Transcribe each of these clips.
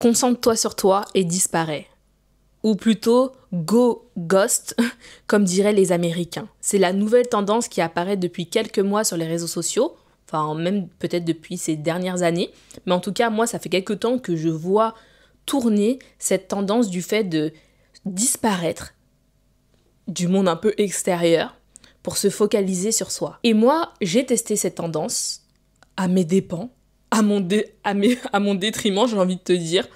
Concentre-toi sur toi et disparais. Ou plutôt, go ghost, comme diraient les Américains. C'est la nouvelle tendance qui apparaît depuis quelques mois sur les réseaux sociaux, enfin même peut-être depuis ces dernières années, mais en tout cas, moi, ça fait quelques temps que je vois tourner cette tendance du fait de disparaître du monde un peu extérieur pour se focaliser sur soi. Et moi, j'ai testé cette tendance à mes dépens, à mon détriment, j'ai envie de te dire,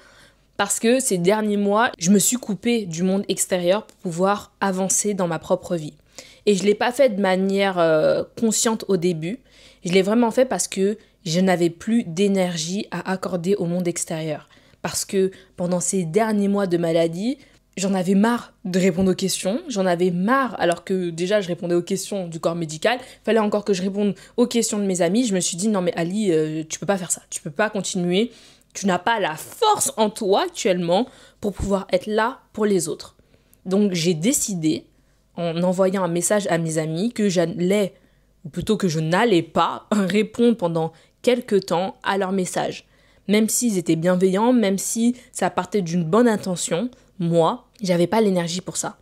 parce que ces derniers mois, je me suis coupée du monde extérieur pour pouvoir avancer dans ma propre vie. Et je ne l'ai pas fait de manière consciente au début, je l'ai vraiment fait parce que je n'avais plus d'énergie à accorder au monde extérieur. Parce que pendant ces derniers mois de maladie, j'en avais marre de répondre aux questions, j'en avais marre, alors que déjà je répondais aux questions du corps médical, il fallait encore que je réponde aux questions de mes amis. Je me suis dit non mais Ali, tu peux pas faire ça, tu peux pas continuer, tu n'as pas la force en toi actuellement pour pouvoir être là pour les autres. Donc j'ai décidé, en envoyant un message à mes amis, que j'allais, ou plutôt que je n'allais pas répondre pendant quelques temps à leurs messages. Même s'ils étaient bienveillants, même si ça partait d'une bonne intention, moi, j'avais pas l'énergie pour ça.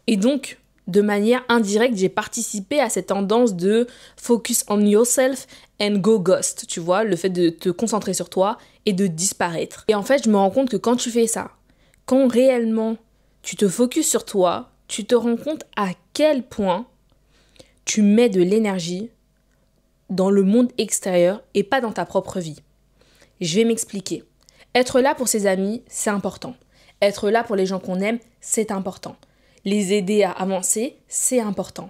Et donc, de manière indirecte, j'ai participé à cette tendance de focus on yourself and go ghost, tu vois, le fait de te concentrer sur toi et de disparaître. Et en fait, je me rends compte que quand tu fais ça, quand réellement tu te focuses sur toi, tu te rends compte à quel point tu mets de l'énergie dans le monde extérieur et pas dans ta propre vie. Je vais m'expliquer. Être là pour ses amis, c'est important. Être là pour les gens qu'on aime, c'est important. Les aider à avancer, c'est important.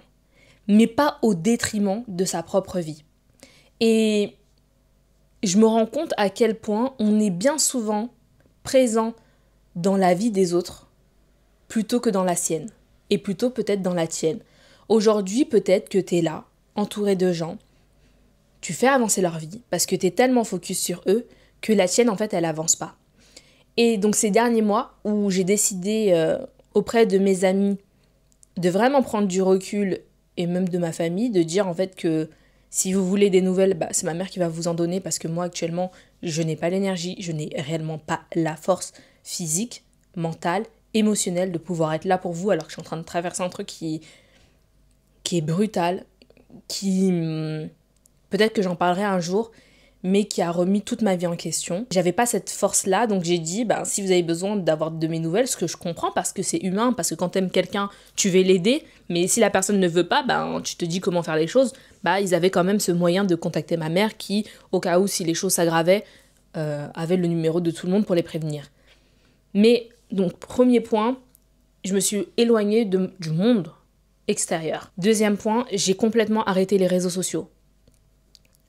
Mais pas au détriment de sa propre vie. Et je me rends compte à quel point on est bien souvent présent dans la vie des autres plutôt que dans la sienne. Et plutôt peut-être dans la tienne. Aujourd'hui, peut-être que tu es là, entouré de gens. Tu fais avancer leur vie parce que tu es tellement focus sur eux que la tienne, en fait, elle avance pas. Et donc ces derniers mois où j'ai décidé auprès de mes amis de vraiment prendre du recul et même de ma famille, de dire en fait que si vous voulez des nouvelles, c'est ma mère qui va vous en donner parce que moi actuellement je n'ai pas l'énergie, je n'ai réellement pas la force physique, mentale, émotionnelle de pouvoir être là pour vous alors que je suis en train de traverser un truc qui est brutal, qui peut-être que j'en parlerai un jour, mais qui a remis toute ma vie en question. J'avais pas cette force-là, donc j'ai dit, si vous avez besoin d'avoir de mes nouvelles, ce que je comprends, parce que c'est humain, parce que quand t'aimes quelqu'un, tu veux l'aider, mais si la personne ne veut pas, tu te dis comment faire les choses, ils avaient quand même ce moyen de contacter ma mère qui, au cas où, si les choses s'aggravaient, avait le numéro de tout le monde pour les prévenir. Mais, donc, premier point, je me suis éloignée du monde extérieur. Deuxième point, j'ai complètement arrêté les réseaux sociaux.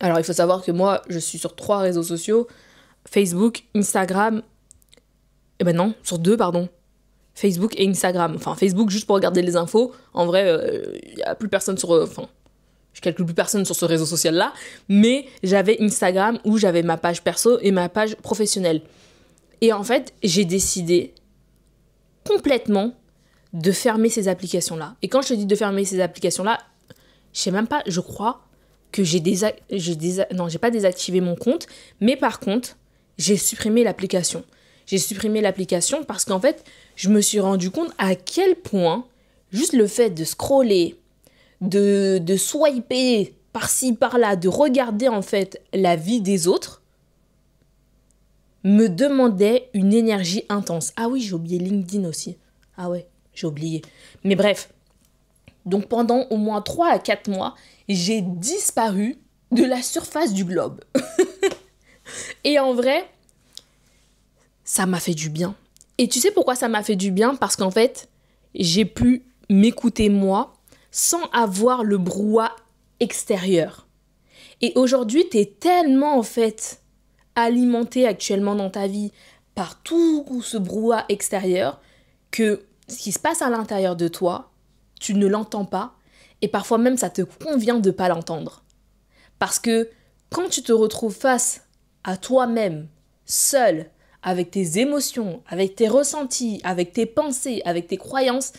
Alors, il faut savoir que moi, je suis sur 3 réseaux sociaux. Facebook, Instagram... sur 2, pardon. Facebook et Instagram. Enfin, Facebook, juste pour regarder les infos. En vrai, il n'y a plus personne sur... je calcule plus personne sur ce réseau social-là. Mais j'avais Instagram où j'avais ma page perso et ma page professionnelle. Et en fait, j'ai décidé complètement de fermer ces applications-là. Et quand je te dis de fermer ces applications-là, je sais même pas, je crois... que j'ai pas désactivé mon compte, mais par contre, j'ai supprimé l'application. J'ai supprimé l'application parce qu'en fait, je me suis rendu compte à quel point juste le fait de scroller, de swiper par-ci, par-là, de regarder en fait la vie des autres, me demandait une énergie intense. Ah oui, j'ai oublié LinkedIn aussi. Ah ouais, j'ai oublié. Mais bref, donc pendant au moins 3 à 4 mois, j'ai disparu de la surface du globe. Et en vrai, ça m'a fait du bien. Et tu sais pourquoi ça m'a fait du bien? Parce qu'en fait, j'ai pu m'écouter moi sans avoir le brouhaha extérieur. Et aujourd'hui, t'es tellement en fait alimenté actuellement dans ta vie par tout ce brouhaha extérieur que ce qui se passe à l'intérieur de toi, tu ne l'entends pas et parfois même ça te convient de ne pas l'entendre. Parce que quand tu te retrouves face à toi-même, seul, avec tes émotions, avec tes ressentis, avec tes pensées, avec tes croyances,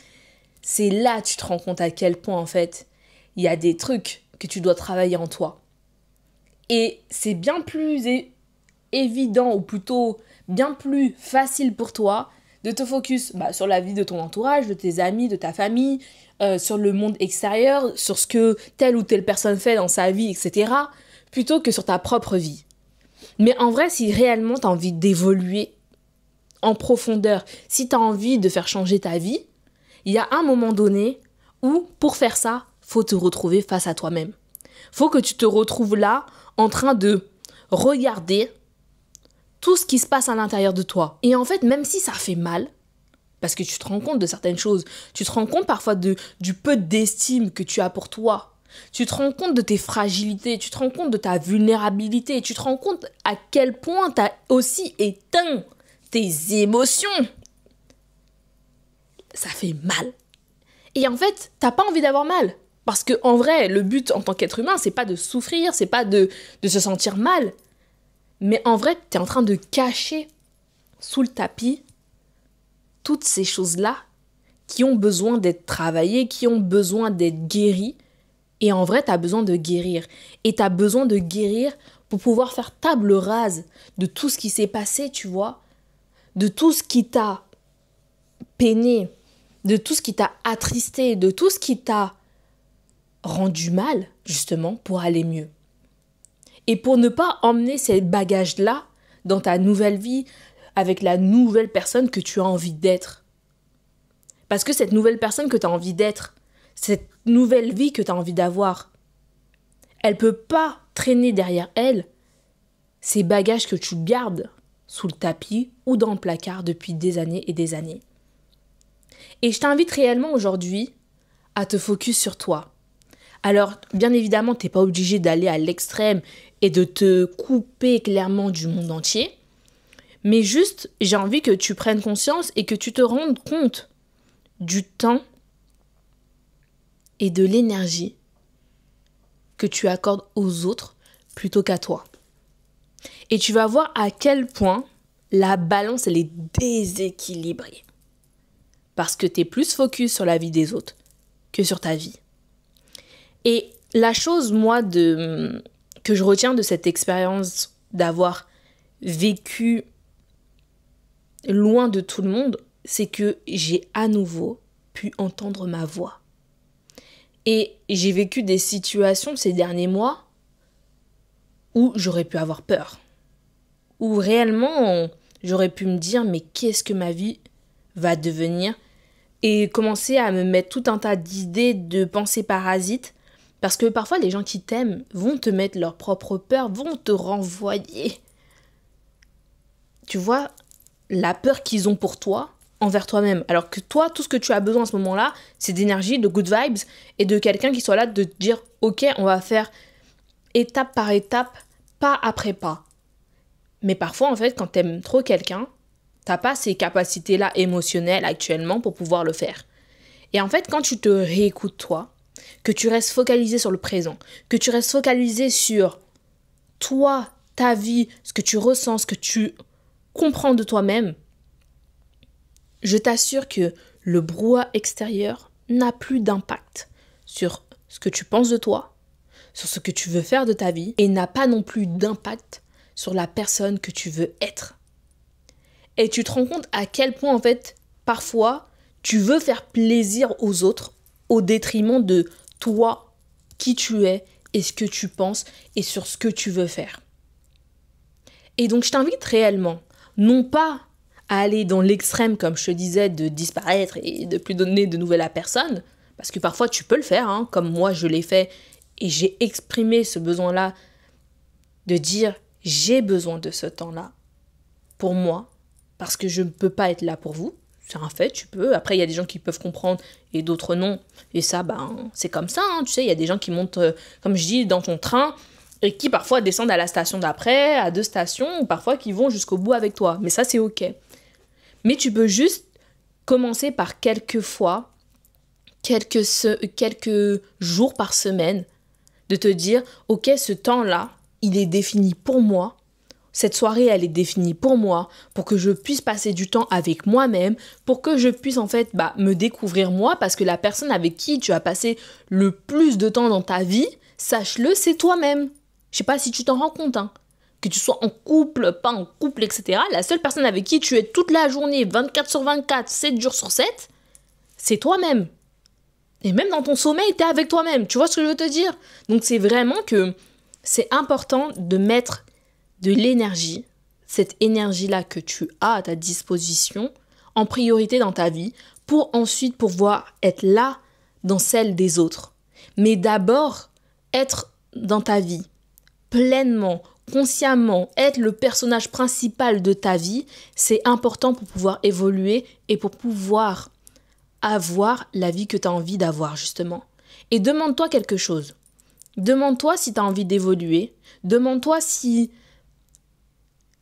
c'est là que tu te rends compte à quel point en fait il y a des trucs que tu dois travailler en toi. Et c'est bien plus évident ou plutôt bien plus facile pour toi de te focus sur la vie de ton entourage, de tes amis, de ta famille, sur le monde extérieur, sur ce que telle ou telle personne fait dans sa vie, etc., plutôt que sur ta propre vie. Mais en vrai, si réellement tu as envie d'évoluer en profondeur, si tu as envie de faire changer ta vie, il y a un moment donné où, pour faire ça, faut te retrouver face à toi-même. Faut que tu te retrouves là, en train de regarder tout ce qui se passe à l'intérieur de toi. Et en fait, même si ça fait mal, parce que tu te rends compte de certaines choses, tu te rends compte parfois du peu d'estime que tu as pour toi, tu te rends compte de tes fragilités, tu te rends compte de ta vulnérabilité, tu te rends compte à quel point tu as aussi éteint tes émotions. Ça fait mal. Et en fait, t'as pas envie d'avoir mal. Parce que en vrai, le but en tant qu'être humain, c'est pas de souffrir, c'est pas de se sentir mal. Mais en vrai, t'es en train de cacher sous le tapis toutes ces choses-là qui ont besoin d'être travaillées, qui ont besoin d'être guéries. Et en vrai, t'as besoin de guérir. Et t'as besoin de guérir pour pouvoir faire table rase de tout ce qui s'est passé, tu vois. De tout ce qui t'a peiné, de tout ce qui t'a attristé, de tout ce qui t'a rendu mal, justement, pour aller mieux. Et pour ne pas emmener ces bagages-là dans ta nouvelle vie, avec la nouvelle personne que tu as envie d'être. Parce que cette nouvelle personne que tu as envie d'être, cette nouvelle vie que tu as envie d'avoir, elle peut pas traîner derrière elle ces bagages que tu gardes sous le tapis ou dans le placard depuis des années et des années. Et je t'invite réellement aujourd'hui à te focus sur toi. Alors, bien évidemment, tu n'es pas obligé d'aller à l'extrême et de te couper clairement du monde entier. Mais juste, j'ai envie que tu prennes conscience et que tu te rendes compte du temps et de l'énergie que tu accordes aux autres plutôt qu'à toi. Et tu vas voir à quel point la balance, elle est déséquilibrée. Parce que tu es plus focus sur la vie des autres que sur ta vie. Et la chose, moi, que je retiens de cette expérience d'avoir vécu loin de tout le monde, c'est que j'ai à nouveau pu entendre ma voix. Et j'ai vécu des situations ces derniers mois où j'aurais pu avoir peur. Où réellement, j'aurais pu me dire, mais qu'est-ce que ma vie va devenir ? Et commencer à me mettre tout un tas d'idées, de pensées parasites. Parce que parfois, les gens qui t'aiment vont te mettre leurs propres peurs, vont te renvoyer. Tu vois, la peur qu'ils ont pour toi, envers toi-même. Alors que toi, tout ce que tu as besoin à ce moment-là, c'est d'énergie, de good vibes et de quelqu'un qui soit là de te dire « Ok, on va faire étape par étape, pas après pas. » Mais parfois, en fait, quand t'aimes trop quelqu'un, t'as pas ces capacités-là émotionnelles actuellement pour pouvoir le faire. Et en fait, quand tu te réécoutes toi, que tu restes focalisé sur le présent, que tu restes focalisé sur toi, ta vie, ce que tu ressens, ce que tu comprends de toi-même, je t'assure que le brouhaha extérieur n'a plus d'impact sur ce que tu penses de toi, sur ce que tu veux faire de ta vie, et n'a pas non plus d'impact sur la personne que tu veux être. Et tu te rends compte à quel point, en fait, parfois, tu veux faire plaisir aux autres au détriment de toi, qui tu es, et ce que tu penses, et sur ce que tu veux faire. Et donc, je t'invite réellement, non pas à aller dans l'extrême, comme je te disais, de disparaître et de plus donner de nouvelles à personne, parce que parfois tu peux le faire, hein, comme moi je l'ai fait, et j'ai exprimé ce besoin-là de dire j'ai besoin de ce temps-là pour moi, parce que je ne peux pas être là pour vous. C'est un fait, tu peux. Après, il y a des gens qui peuvent comprendre et d'autres non. Et ça, c'est comme ça, hein, tu sais, il y a des gens qui montent, comme je dis, dans ton train et qui parfois descendent à la station d'après, à 2 stations, ou parfois qui vont jusqu'au bout avec toi. Mais ça, c'est ok. Mais tu peux juste commencer par quelques fois, quelques jours par semaine, de te dire, ok, ce temps-là, il est défini pour moi. Cette soirée, elle est définie pour moi, pour que je puisse passer du temps avec moi-même, pour que je puisse en fait me découvrir moi, parce que la personne avec qui tu as passé le plus de temps dans ta vie, sache-le, c'est toi-même. Je sais pas si tu t'en rends compte, hein, que tu sois en couple, pas en couple, etc. La seule personne avec qui tu es toute la journée, 24 sur 24, 7 jours sur 7, c'est toi-même. Et même dans ton sommeil, tu es avec toi-même. Tu vois ce que je veux te dire? Donc c'est vraiment que c'est important de mettre de l'énergie, cette énergie-là que tu as à ta disposition, en priorité dans ta vie, pour ensuite pouvoir être là dans celle des autres. Mais d'abord, être dans ta vie, pleinement, consciemment, être le personnage principal de ta vie, c'est important pour pouvoir évoluer et pour pouvoir avoir la vie que tu as envie d'avoir, justement. Et demande-toi quelque chose. Demande-toi si tu as envie d'évoluer. Demande-toi si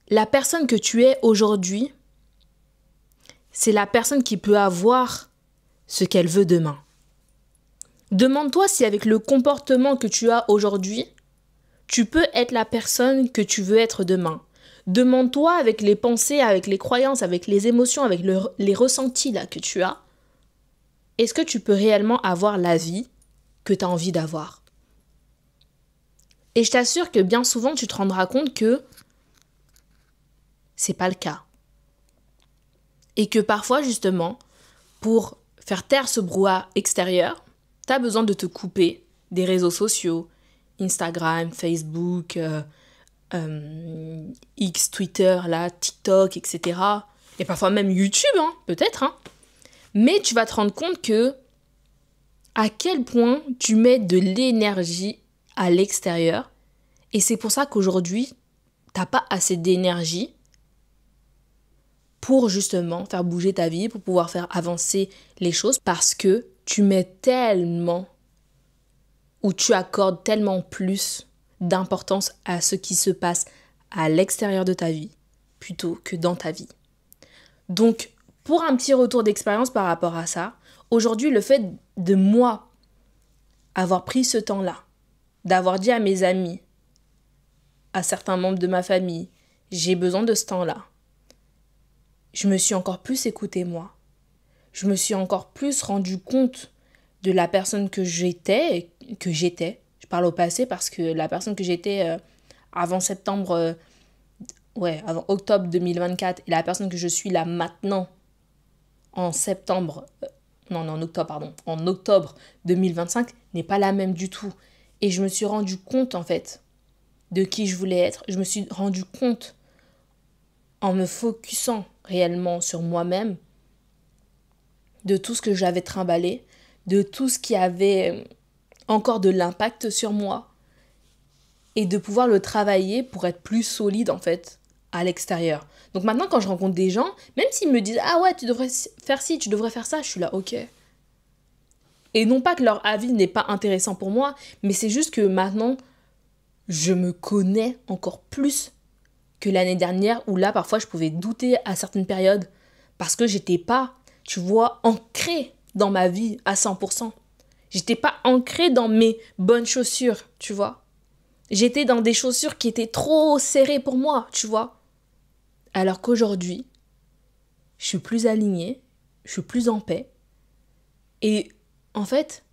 la personne que tu es aujourd'hui, c'est la personne qui peut avoir ce qu'elle veut demain. Demande-toi si avec le comportement que tu as aujourd'hui, tu peux être la personne que tu veux être demain. Demande-toi avec les pensées, avec les croyances, avec les émotions, avec les ressentis là que tu as, est-ce que tu peux réellement avoir la vie que tu as envie d'avoir? Et je t'assure que bien souvent, tu te rendras compte que c'est pas le cas. Et que parfois, justement, pour faire taire ce brouhaha extérieur, tu as besoin de te couper des réseaux sociaux, Instagram, Facebook, X, Twitter, là, TikTok, etc. Et parfois même YouTube, hein, peut-être. Hein. Mais tu vas te rendre compte que à quel point tu mets de l'énergie à l'extérieur. Et c'est pour ça qu'aujourd'hui, t'as pas assez d'énergie pour justement faire bouger ta vie, pour pouvoir faire avancer les choses, parce que tu mets tellement, ou tu accordes tellement plus d'importance à ce qui se passe à l'extérieur de ta vie, plutôt que dans ta vie. Donc, pour un petit retour d'expérience par rapport à ça, aujourd'hui, le fait de moi avoir pris ce temps-là, d'avoir dit à mes amis, à certains membres de ma famille, j'ai besoin de ce temps-là, je me suis encore plus écoutée moi. Je me suis encore plus rendu compte de la personne que j'étais. Je parle au passé parce que la personne que j'étais avant avant octobre 2024 et la personne que je suis là maintenant en octobre 2025 n'est pas la même du tout. Et je me suis rendu compte en fait de qui je voulais être. Je me suis rendu compte en me focusant réellement sur moi-même, de tout ce que j'avais trimballé, de tout ce qui avait encore de l'impact sur moi, et de pouvoir le travailler pour être plus solide en fait à l'extérieur. Donc maintenant quand je rencontre des gens, même s'ils me disent « Ah ouais, tu devrais faire ci, tu devrais faire ça », je suis là « Ok ». Et non pas que leur avis n'est pas intéressant pour moi, mais c'est juste que maintenant, je me connais encore plus que l'année dernière, où là, parfois, je pouvais douter à certaines périodes parce que j'étais pas, tu vois, ancrée dans ma vie à 100%. J'étais pas ancrée dans mes bonnes chaussures, tu vois. J'étais dans des chaussures qui étaient trop serrées pour moi, tu vois. Alors qu'aujourd'hui, je suis plus alignée, je suis plus en paix. Et en fait,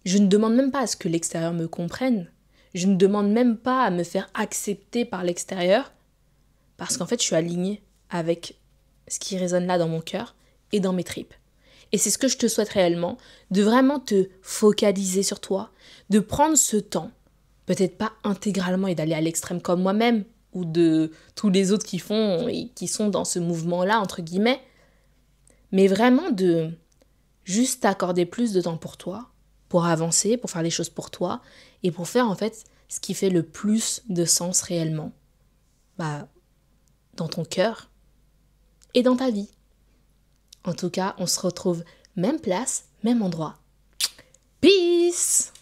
je ne demande même pas à ce que l'extérieur me comprenne. Je ne demande même pas à me faire accepter par l'extérieur parce qu'en fait, je suis alignée avec ce qui résonne là dans mon cœur et dans mes tripes. Et c'est ce que je te souhaite réellement, de vraiment te focaliser sur toi, de prendre ce temps, peut-être pas intégralement et d'aller à l'extrême comme moi-même ou de tous les autres qui font et qui sont dans ce mouvement-là, entre guillemets, mais vraiment de juste t'accorder plus de temps pour toi, pour avancer, pour faire les choses pour toi et pour faire en fait ce qui fait le plus de sens réellement dans ton cœur et dans ta vie. En tout cas, on se retrouve même place, même endroit. Peace!